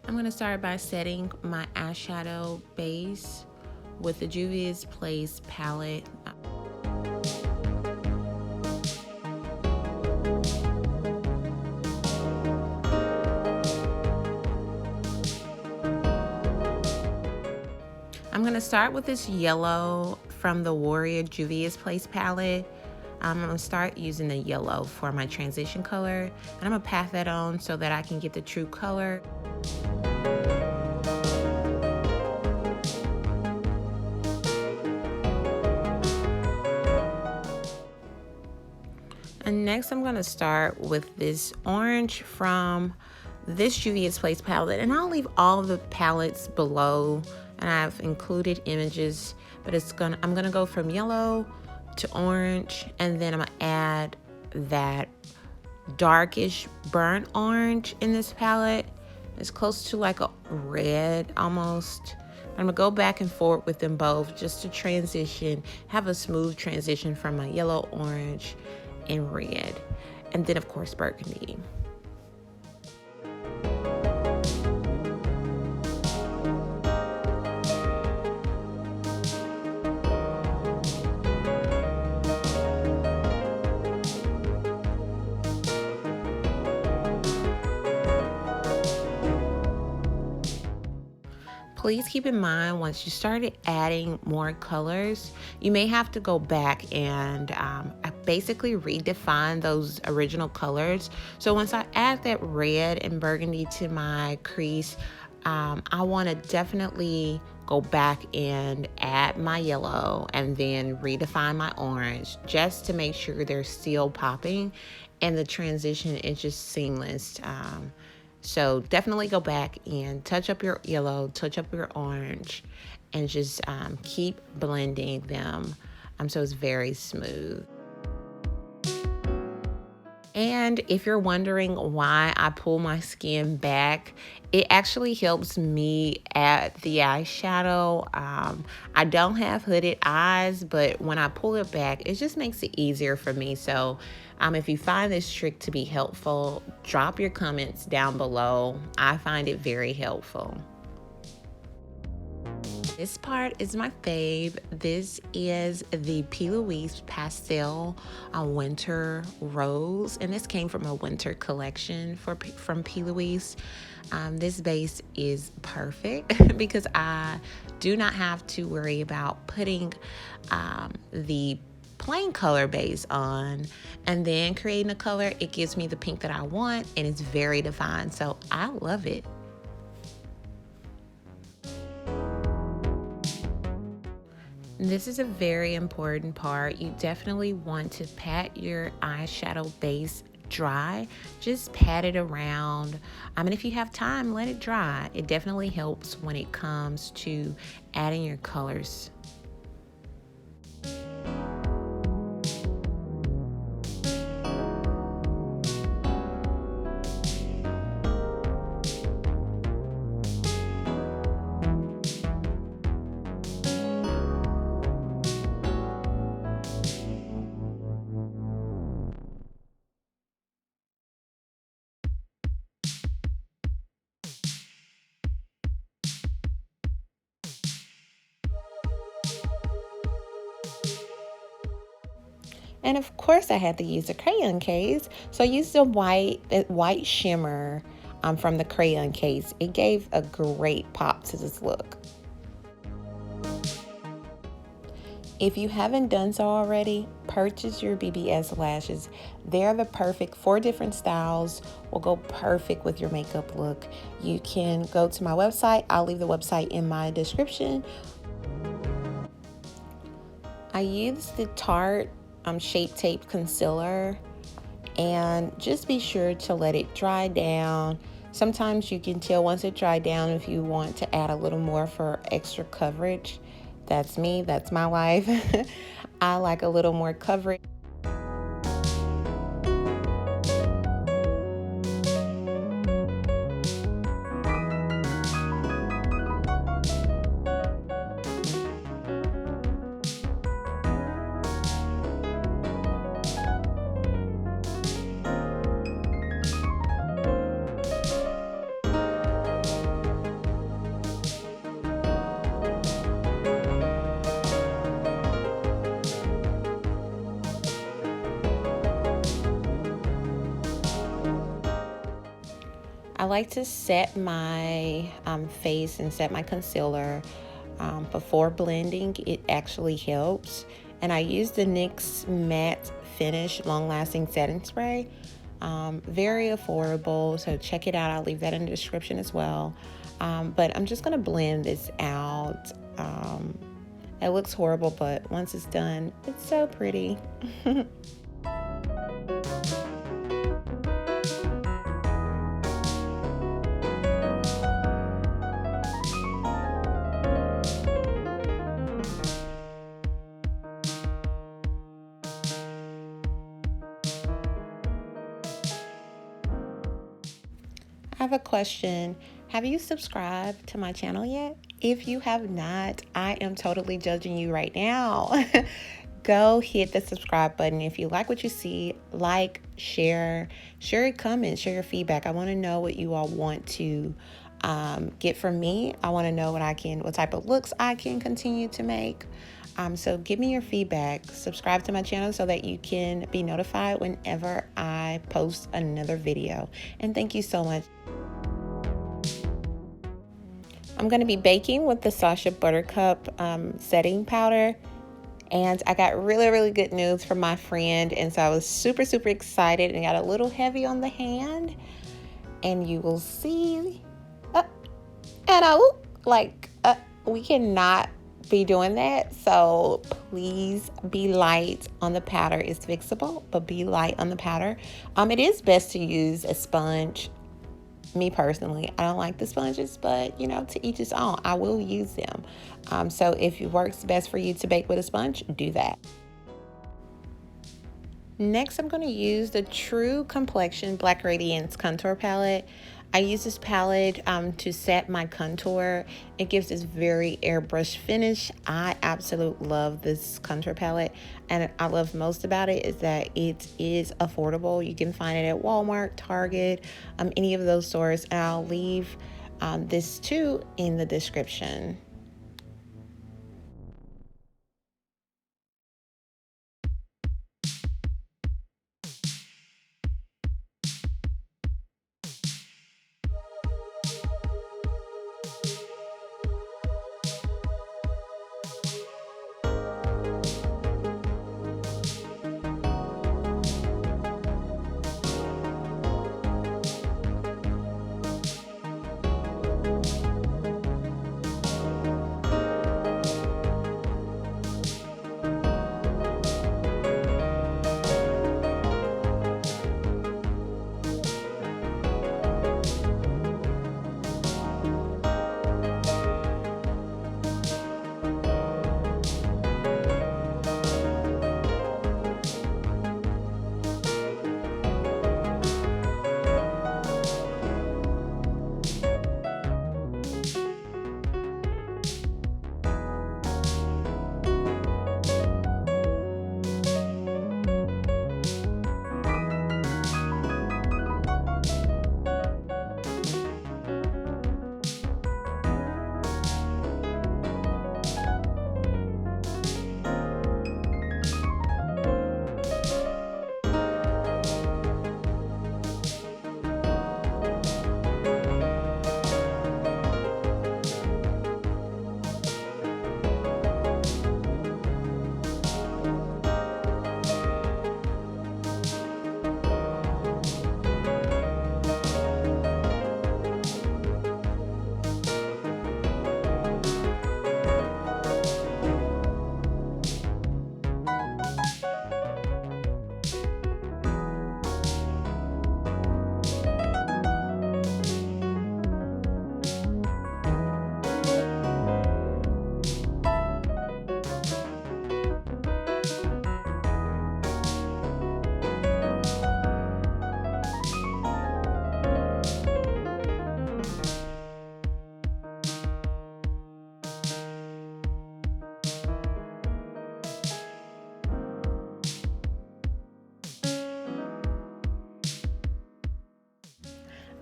I'm going to start by setting my eyeshadow base with the Juvia's Place palette. I'm going to start with this yellow from the Warrior Juvia's Place palette. I'm going to start using the yellow for my transition color, and I'm going to pat that on so that I can get the true color. And next I'm going to start with this orange from this Juvia's Place palette, and I'll leave all of the palettes below, and I've included images, but I'm going to go from yellow to orange, and then I'm going to add that darkish burnt orange in this palette. It's close to like a red almost. I'm gonna go back and forth with them both just to transition, have a smooth transition from my yellow, orange, and red. And then of course burgundy. Please keep in mind, once you started adding more colors, you may have to go back and basically redefine those original colors. So once I add that red and burgundy to my crease, I want to definitely go back and add my yellow and then redefine my orange just to make sure they're still popping and the transition is just seamless. So definitely go back and touch up your yellow, touch up your orange, and just keep blending them so it's very smooth. And if you're wondering why I pull my skin back, it actually helps me add the eyeshadow. I don't have hooded eyes, but when I pull it back, it just makes it easier for me. So if you find this trick to be helpful, drop your comments down below. I find it very helpful. This part is my fave. This is the P.Louise Pastel Winter Rose, and this came from a winter collection from P.Louise. This base is perfect because I do not have to worry about putting the plain color base on and then creating a color. It gives me the pink that I want, and it's very defined, so I love it. This is a very important part. You definitely want to pat your eyeshadow base dry. Just pat it around. And if you have time, let it dry. It definitely helps when it comes to adding your colors. And of course I had to use a crayon case. So I used the white shimmer from the crayon case. It gave a great pop to this look. If you haven't done so already, purchase your BBS lashes. They're the perfect 4 different styles, will go perfect with your makeup look. You can go to my website. I'll leave the website in my description. I used the Tarte Shape Tape Concealer, and just be sure to let it dry down. Sometimes you can tell once it dried down if you want to add a little more for extra coverage. That's me, that's my life. I like a little more coverage. I like to set my face and set my concealer before blending. It actually helps. And I use the NYX Matte Finish Long Lasting Setting Spray. Very affordable, so check it out. I'll leave that in the description as well. But I'm just going to blend this out. It looks horrible, but once it's done, it's so pretty. I have a question. Have you subscribed to my channel yet? If you have not, I am totally judging you right now. Go hit the subscribe button. If you like what you see, like, share your comments, share your feedback. I want to know what you all want to get from me. I want to know what type of looks I can continue to make. So give me your feedback. Subscribe to my channel so that you can be notified whenever I post another video. And thank you so much. I'm going to be baking with the Sacha Buttercup setting powder. And I got really good news from my friend. And so I was super excited and got a little heavy on the hand. And you will see. We cannot be doing that. So please be light on the powder. It's fixable, but be light on the powder. It is best to use a sponge. Me personally, I don't like the sponges, but to each his own. I will use them. So if it works best for you to bake with a sponge, do that. Next, I'm going to use the True Complexion Black Radiance Contour Palette. I use this palette to set my contour. It gives this very airbrush finish. I absolutely love this contour palette. And I love most about it is that it is affordable. You can find it at Walmart, Target, any of those stores. And I'll leave this too in the description.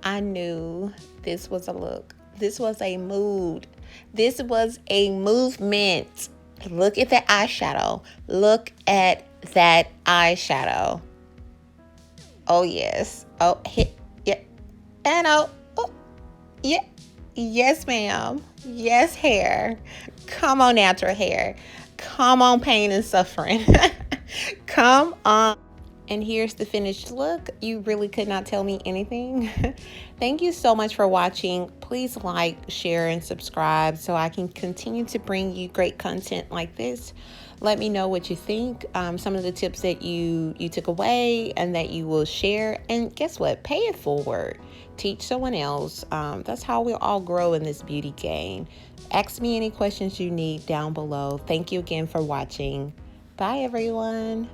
I knew this was a look. This was a mood. This was a movement. Look at the eyeshadow. Look at that eyeshadow. Oh, yes. Oh, hit. Yeah. And oh. Yeah. Yes, ma'am. Yes, hair. Come on, natural hair. Come on, pain and suffering. Come on. And here's the finished look. You really could not tell me anything. Thank you so much for watching. Please like, share, and subscribe so I can continue to bring you great content like this. Let me know what you think, some of the tips that you took away and that you will share. And guess what? Pay it forward. Teach someone else. That's how we'll all grow in this beauty game. Ask me any questions you need down below. Thank you again for watching. Bye, everyone.